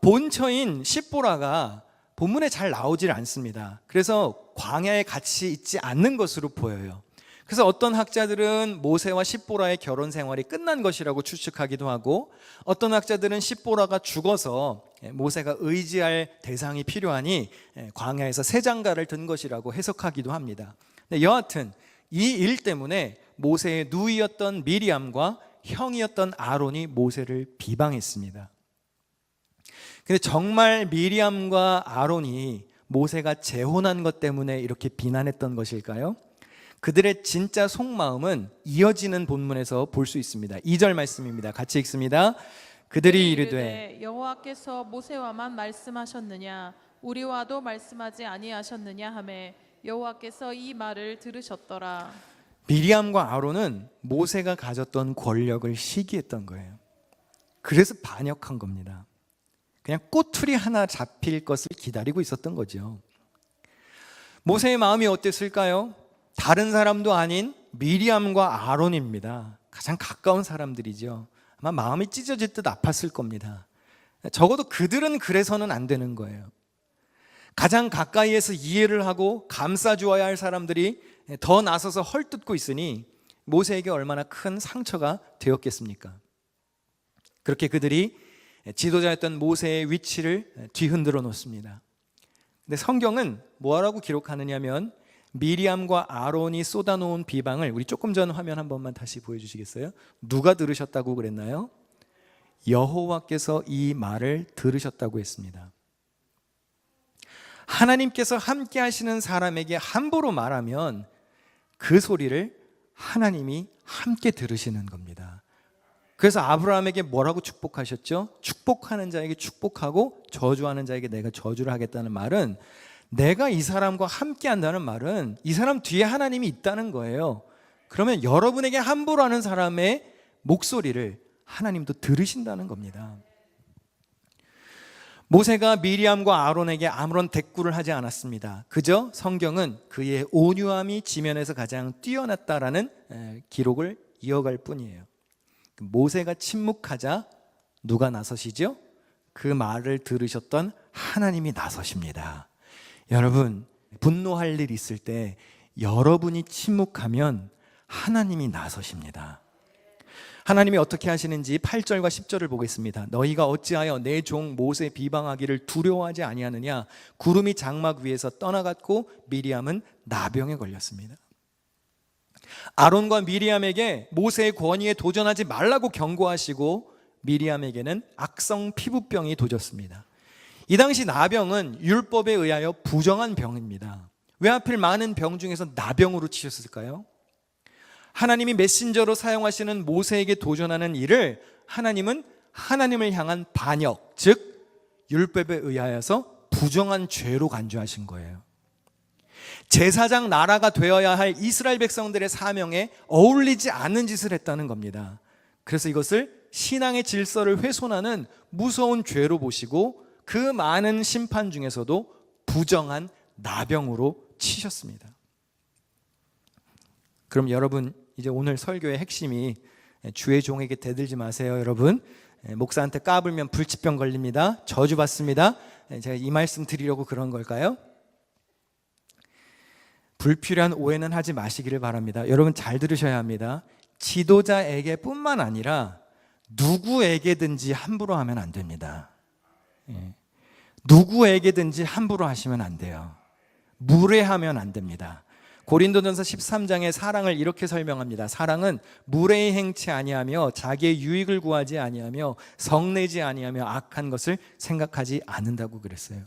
본처인 십보라가 본문에 잘 나오질 않습니다. 그래서 광야에 같이 있지 않는 것으로 보여요. 그래서 어떤 학자들은 모세와 십보라의 결혼 생활이 끝난 것이라고 추측하기도 하고, 어떤 학자들은 십보라가 죽어서 모세가 의지할 대상이 필요하니 광야에서 새 장가를 든 것이라고 해석하기도 합니다. 여하튼 이 일 때문에 모세의 누이였던 미리암과 형이었던 아론이 모세를 비방했습니다. 근데 정말 미리암과 아론이 모세가 재혼한 것 때문에 이렇게 비난했던 것일까요? 그들의 진짜 속마음은 이어지는 본문에서 볼 수 있습니다. 2절 말씀입니다. 같이 읽습니다. 그들이 이르되 여호와께서 모세와만 말씀하셨느냐 우리와도 말씀하지 아니하셨느냐 하매 여호와께서 이 말을 들으셨더라. 미리암과 아론은 모세가 가졌던 권력을 시기했던 거예요. 그래서 반역한 겁니다. 그냥 꼬투리 하나 잡힐 것을 기다리고 있었던 거죠. 모세의 마음이 어땠을까요? 다른 사람도 아닌 미리암과 아론입니다. 가장 가까운 사람들이죠. 아마 마음이 찢어질 듯 아팠을 겁니다. 적어도 그들은 그래서는 안 되는 거예요. 가장 가까이에서 이해를 하고 감싸주어야 할 사람들이 더 나서서 헐뜯고 있으니 모세에게 얼마나 큰 상처가 되었겠습니까? 그렇게 그들이 지도자였던 모세의 위치를 뒤흔들어 놓습니다. 근데 성경은 뭐라고 기록하느냐면 미리암과 아론이 쏟아놓은 비방을, 우리 조금 전 화면 한 번만 다시 보여주시겠어요? 누가 들으셨다고 그랬나요? 여호와께서 이 말을 들으셨다고 했습니다. 하나님께서 함께 하시는 사람에게 함부로 말하면 그 소리를 하나님이 함께 들으시는 겁니다. 그래서 아브라함에게 뭐라고 축복하셨죠? 축복하는 자에게 축복하고 저주하는 자에게 내가 저주를 하겠다는 말은, 내가 이 사람과 함께 한다는 말은 이 사람 뒤에 하나님이 있다는 거예요. 그러면 여러분에게 함부로 하는 사람의 목소리를 하나님도 들으신다는 겁니다. 모세가 미리암과 아론에게 아무런 대꾸를 하지 않았습니다. 그저 성경은 그의 온유함이 지면에서 가장 뛰어났다라는 기록을 이어갈 뿐이에요. 모세가 침묵하자 누가 나서시죠? 그 말을 들으셨던 하나님이 나서십니다. 여러분, 분노할 일 있을 때 여러분이 침묵하면 하나님이 나서십니다. 하나님이 어떻게 하시는지 8절과 10절을 보겠습니다. 너희가 어찌하여 내 종 모세 비방하기를 두려워하지 아니하느냐? 구름이 장막 위에서 떠나갔고 미리암은 나병에 걸렸습니다. 아론과 미리암에게 모세의 권위에 도전하지 말라고 경고하시고 미리암에게는 악성 피부병이 도졌습니다. 이 당시 나병은 율법에 의하여 부정한 병입니다. 왜 하필 많은 병 중에서 나병으로 치셨을까요? 하나님이 메신저로 사용하시는 모세에게 도전하는 일을 하나님은 하나님을 향한 반역, 즉 율법에 의하여서 부정한 죄로 간주하신 거예요. 제사장 나라가 되어야 할 이스라엘 백성들의 사명에 어울리지 않는 짓을 했다는 겁니다. 그래서 이것을 신앙의 질서를 훼손하는 무서운 죄로 보시고 그 많은 심판 중에서도 부정한 나병으로 치셨습니다. 그럼 여러분, 이제 오늘 설교의 핵심이 주의 종에게 대들지 마세요, 여러분. 목사한테 까불면 불치병 걸립니다. 저주받습니다. 제가 이 말씀 드리려고 그런 걸까요? 불필요한 오해는 하지 마시기를 바랍니다. 여러분 잘 들으셔야 합니다. 지도자에게 뿐만 아니라 누구에게든지 함부로 하면 안 됩니다. 누구에게든지 함부로 하시면 안 돼요. 무례하면 안 됩니다. 고린도전서 13장의 사랑을 이렇게 설명합니다. 사랑은 무례히 행치 아니하며 자기의 유익을 구하지 아니하며 성내지 아니하며 악한 것을 생각하지 않는다고 그랬어요.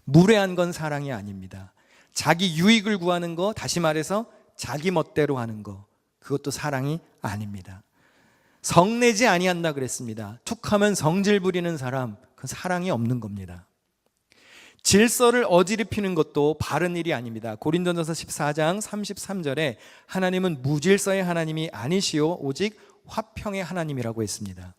무례한 건 사랑이 아닙니다. 자기 유익을 구하는 거, 다시 말해서 자기 멋대로 하는 거, 그것도 사랑이 아닙니다. 성내지 아니한다 그랬습니다. 툭하면 성질 부리는 사람, 그건 사랑이 없는 겁니다. 질서를 어지럽히는 것도 바른 일이 아닙니다. 고린도전서 14장 33절에 하나님은 무질서의 하나님이 아니시오 오직 화평의 하나님이라고 했습니다.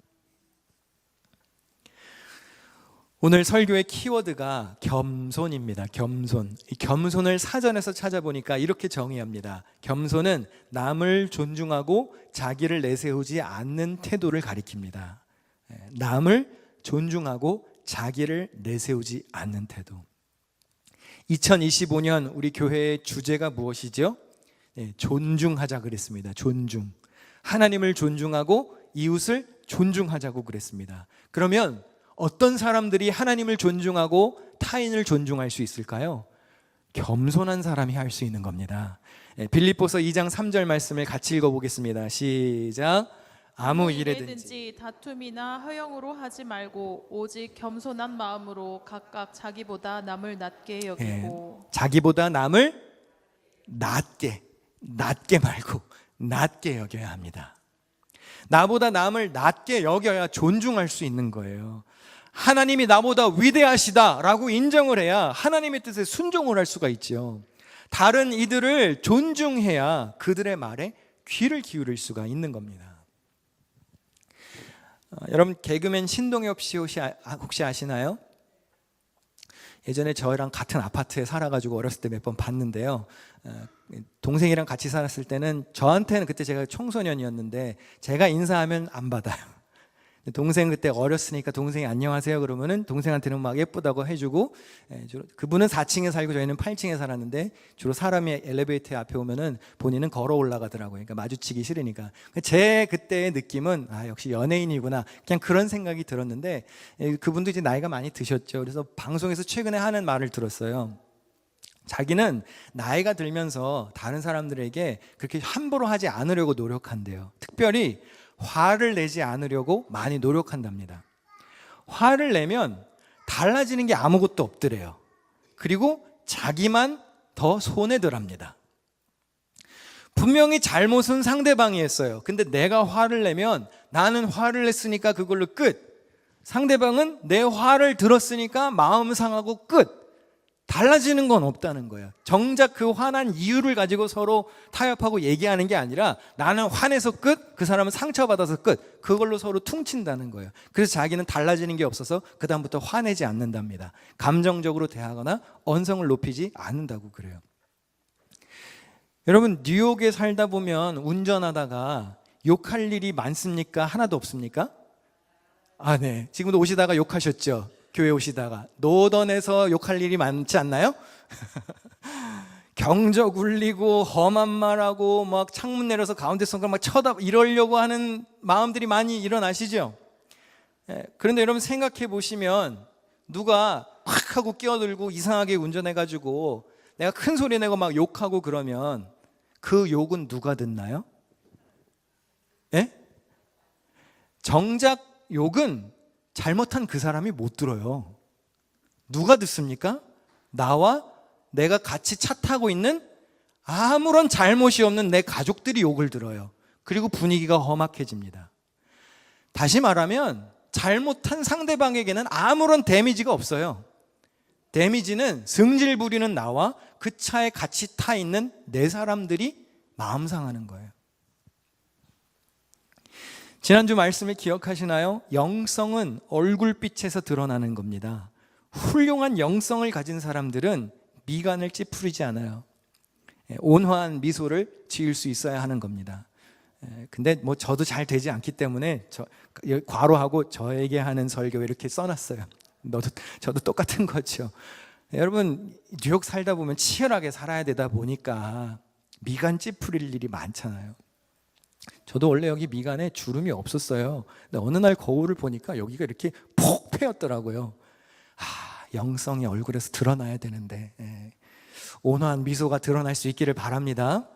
오늘 설교의 키워드가 겸손입니다. 겸손. 이 겸손을 사전에서 찾아보니까 이렇게 정의합니다. 겸손은 남을 존중하고 자기를 내세우지 않는 태도를 가리킵니다. 남을 존중하고 자기를 내세우지 않는 태도. 2025년 우리 교회의 주제가 무엇이죠? 존중하자 그랬습니다. 존중. 하나님을 존중하고 이웃을 존중하자고 그랬습니다. 그러면 어떤 사람들이 하나님을 존중하고 타인을 존중할 수 있을까요? 겸손한 사람이 할 수 있는 겁니다. 빌립보서 2장 3절 말씀을 같이 읽어보겠습니다. 시작. 아무 일에든지 다툼이나 허영으로 하지 말고 오직 겸손한 마음으로 각각 자기보다 남을 낮게 여기고. 자기보다 남을 낮게 말고 낮게 여겨야 합니다. 나보다 남을 낮게 여겨야 존중할 수 있는 거예요. 하나님이 나보다 위대하시다라고 인정을 해야 하나님의 뜻에 순종을 할 수가 있죠. 다른 이들을 존중해야 그들의 말에 귀를 기울일 수가 있는 겁니다. 여러분 개그맨 신동엽 씨 혹시 아시나요? 예전에 저희랑 같은 아파트에 살아가지고 어렸을 때 몇 번 봤는데요. 동생이랑 같이 살았을 때는 저한테는 그때 제가 청소년이었는데 제가 인사하면 안 받아요. 동생 그때 어렸으니까 동생이 안녕하세요 그러면은 동생한테는 막 예쁘다고 해주고, 그분은 4층에 살고 저희는 8층에 살았는데 주로 사람이 엘리베이터 앞에 오면은 본인은 걸어 올라가더라고요. 그러니까 마주치기 싫으니까. 제 그때의 느낌은 역시 연예인이구나 그냥 그런 생각이 들었는데, 그분도 이제 나이가 많이 드셨죠. 그래서 방송에서 최근에 하는 말을 들었어요. 자기는 나이가 들면서 다른 사람들에게 그렇게 함부로 하지 않으려고 노력한대요. 특별히 화를 내지 않으려고 많이 노력한답니다. 화를 내면 달라지는 게 아무것도 없더래요. 그리고 자기만 더 손해더랍니다. 분명히 잘못은 상대방이 했어요. 근데 내가 화를 내면 나는 화를 냈으니까 그걸로 끝. 상대방은 내 화를 들었으니까 마음 상하고 끝. 달라지는 건 없다는 거예요. 정작 그 화난 이유를 가지고 서로 타협하고 얘기하는 게 아니라 나는 화내서 끝, 그 사람은 상처받아서 끝. 그걸로 서로 퉁친다는 거예요. 그래서 자기는 달라지는 게 없어서 그 다음부터 화내지 않는답니다. 감정적으로 대하거나 언성을 높이지 않는다고 그래요. 여러분 뉴욕에 살다 보면 운전하다가 욕할 일이 많습니까? 하나도 없습니까? 네. 지금도 오시다가 욕하셨죠? 교회 오시다가 노던에서 욕할 일이 많지 않나요? 경적 울리고 험한 말하고 막 창문 내려서 가운데 손가락 막 쳐다 이러려고 하는 마음들이 많이 일어나시죠? 그런데 여러분 생각해 보시면 누가 확 하고 끼어들고 이상하게 운전해가지고 내가 큰 소리 내고 막 욕하고 그러면 그 욕은 누가 듣나요? 정작 욕은 잘못한 그 사람이 못 들어요. 누가 듣습니까? 나와 내가 같이 차 타고 있는 아무런 잘못이 없는 내 가족들이 욕을 들어요. 그리고 분위기가 험악해집니다. 다시 말하면 잘못한 상대방에게는 아무런 데미지가 없어요. 데미지는 승질 부리는 나와 그 차에 같이 타 있는 네 사람들이 마음 상하는 거예요. 지난주 말씀을 기억하시나요? 영성은 얼굴빛에서 드러나는 겁니다. 훌륭한 영성을 가진 사람들은 미간을 찌푸리지 않아요. 온화한 미소를 지을 수 있어야 하는 겁니다. 근데 뭐 저도 잘 되지 않기 때문에 괄호하고 저에게 하는 설교 이렇게 써놨어요. 저도 똑같은 거죠. 여러분, 뉴욕 살다 보면 치열하게 살아야 되다 보니까 미간 찌푸릴 일이 많잖아요. 저도 원래 여기 미간에 주름이 없었어요. 근데 어느 날 거울을 보니까 여기가 이렇게 폭 패였더라고요. 영성이 얼굴에서 드러나야 되는데, 온화한 미소가 드러날 수 있기를 바랍니다.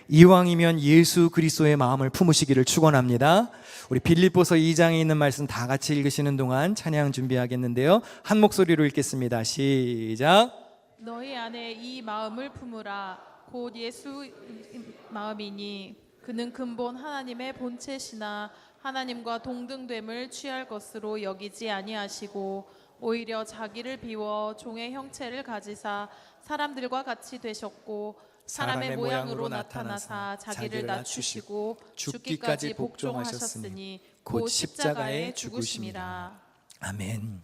이왕이면 예수 그리스도의 마음을 품으시기를 축원합니다. 우리 빌립보서 2장에 있는 말씀 다 같이 읽으시는 동안 찬양 준비하겠는데요. 한 목소리로 읽겠습니다. 시작. 너희 안에 이 마음을 품으라. 곧 예수 마음이니 그는 근본 하나님의 본체시나 하나님과 동등됨을 취할 것으로 여기지 아니하시고 오히려 자기를 비워 종의 형체를 가지사 사람들과 같이 되셨고 사람의 모양으로 나타나사 자기를 낮추시고 죽기까지 복종하셨으니 곧 십자가에 죽으심이라. 아멘.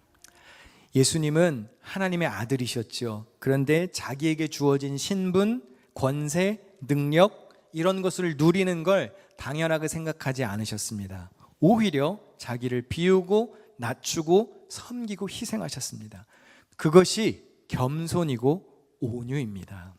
예수님은 하나님의 아들이셨죠. 그런데 자기에게 주어진 신분, 권세, 능력 이런 것을 누리는 걸 당연하게 생각하지 않으셨습니다. 오히려 자기를 비우고 낮추고 섬기고 희생하셨습니다. 그것이 겸손이고 온유입니다.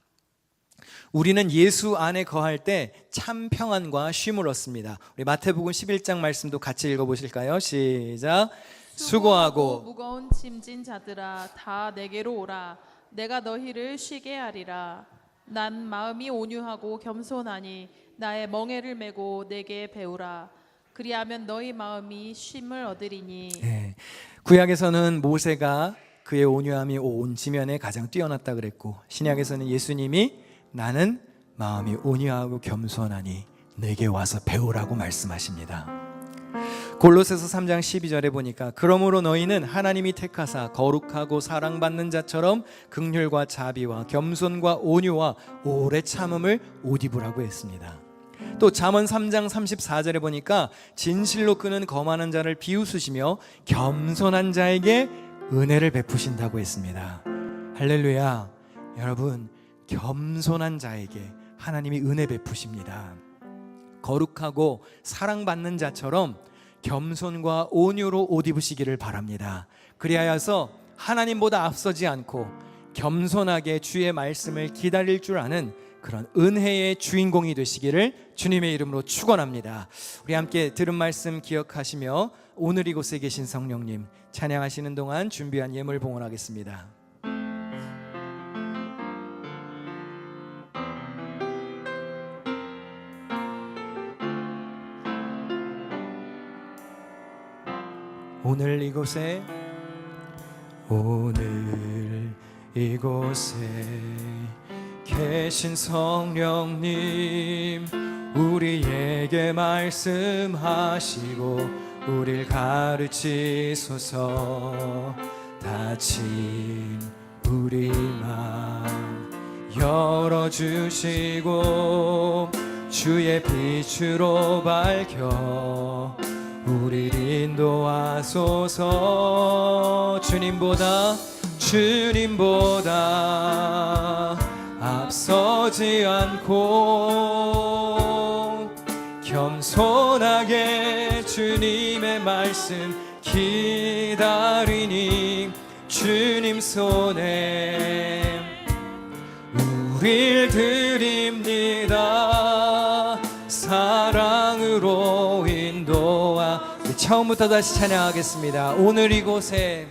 우리는 예수 안에 거할 때 참 평안과 쉼을 얻습니다. 우리 마태복음 11장 말씀도 같이 읽어보실까요? 시작. 수고하고 무거운 짐진 자들아 다 내게로 오라. 내가 너희를 쉬게 하리라. 난 마음이 온유하고 겸손하니 나의 멍에를 메고 내게 배우라. 그리하면 너희 마음이 쉼을 얻으리니. 구약에서는 모세가 그의 온유함이 온 지면에 가장 뛰어났다 그랬고, 신약에서는 예수님이 나는 마음이 온유하고 겸손하니 내게 와서 배우라고 말씀하십니다. 골로새서 3장 12절에 보니까 그러므로 너희는 하나님이 택하사 거룩하고 사랑받는 자처럼 긍휼과 자비와 겸손과 온유와 오래 참음을 옷 입으라고 했습니다. 또 잠언 3장 34절에 보니까 진실로 끄는 거만한 자를 비웃으시며 겸손한 자에게 은혜를 베푸신다고 했습니다. 할렐루야. 여러분, 겸손한 자에게 하나님이 은혜 베푸십니다. 거룩하고 사랑받는 자처럼 겸손과 온유로 옷 입으시기를 바랍니다. 그리하여서 하나님보다 앞서지 않고 겸손하게 주의 말씀을 기다릴 줄 아는 그런 은혜의 주인공이 되시기를 주님의 이름으로 축원합니다. 우리 함께 들은 말씀 기억하시며 오늘 이곳에 계신 성령님 찬양하시는 동안 준비한 예물 봉헌하겠습니다. 오늘 이곳에 계신 성령님 우리에게 말씀하시고 우릴 가르치소서. 닫힌 우리 마음 열어주시고 주의 빛으로 밝혀 우릴 인도하소서. 주님보다 앞서지 않고 겸손하게 주님의 말씀 기다리니 주님 손에 우릴 드립니다. 사랑으로 인도하. 처음부터 다시 찬양하겠습니다. 오늘 이곳에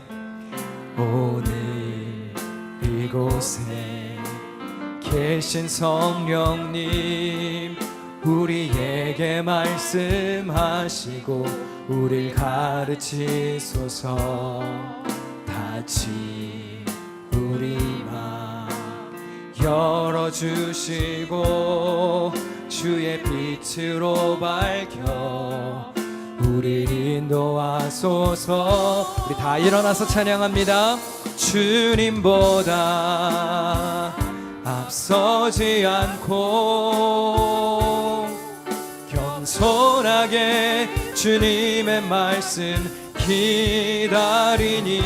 계신 성령님 우리에게 말씀하시고 우릴 가르치소서. 닫힌 우리 마음 열어주시고 주의 빛으로 밝혀 우릴 인도하소서. 우리 다 일어나서 찬양합니다. 주님보다 앞서지 않고 겸손하게 주님의 말씀 기다리니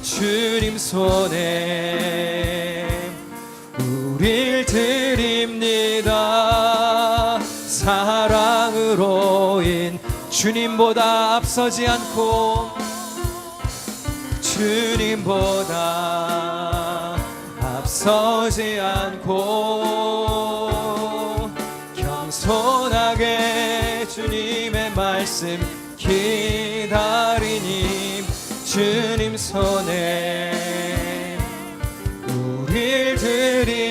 주님 손에 우릴 우릴 드립니다. 사랑으로인 주님보다 앞서지 않고 주님보다 앞서지 않고 겸손하게 주님의 말씀 기다리니 주님 손에 우릴 드립니다.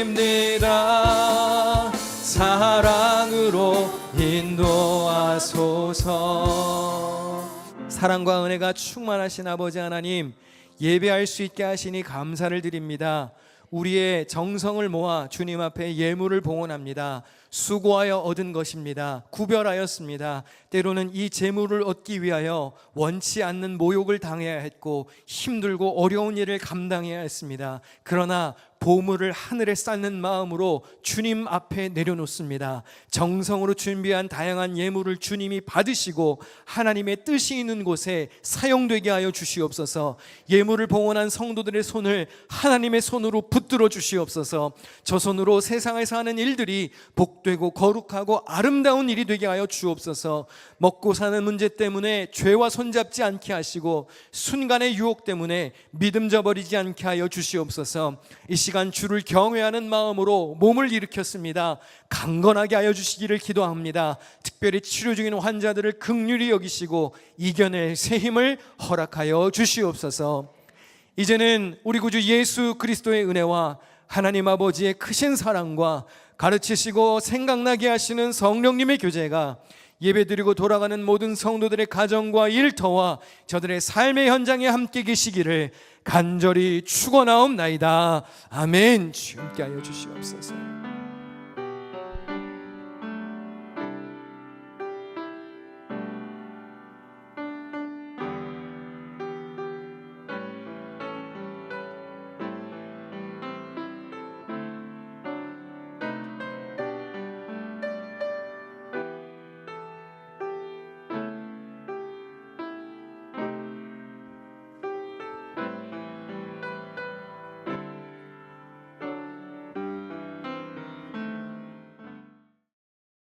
사랑으로 인도하소서. 사랑과 은혜가 충만하신 아버지 하나님, 예배할 수 있게 하시니 감사를 드립니다. 우리의 정성을 모아 주님 앞에 예물을 봉헌합니다. 수고하여 얻은 것입니다. 구별하였습니다. 때로는 이 재물을 얻기 위하여 원치 않는 모욕을 당해야 했고 힘들고 어려운 일을 감당해야 했습니다. 그러나 보물을 하늘에 쌓는 마음으로 주님 앞에 내려놓습니다. 정성으로 준비한 다양한 예물을 주님이 받으시고 하나님의 뜻이 있는 곳에 사용되게 하여 주시옵소서. 예물을 봉헌한 성도들의 손을 하나님의 손으로 붙들어 주시옵소서. 저 손으로 세상에서 하는 일들이 복되고 거룩하고 아름다운 일이 되게 하여 주옵소서. 먹고 사는 문제 때문에 죄와 손잡지 않게 하시고 순간의 유혹 때문에 믿음 저버리지 않게 하여 주시옵소서. 이 시간 주를 경외하는 마음으로 몸을 일으켰습니다. 강건하게 하여 주시기를 기도합니다. 특별히 치료 중인 환자들을 긍휼히 여기시고 이겨낼 새 힘을 허락하여 주시옵소서. 이제는 우리 구주 예수 그리스도의 은혜와 하나님 아버지의 크신 사랑과 가르치시고 생각나게 하시는 성령님의 교제가 예배드리고 돌아가는 모든 성도들의 가정과 일터와 저들의 삶의 현장에 함께 계시기를 간절히 축원하옵나이다. 아멘. 주님께 하여 주시옵소서.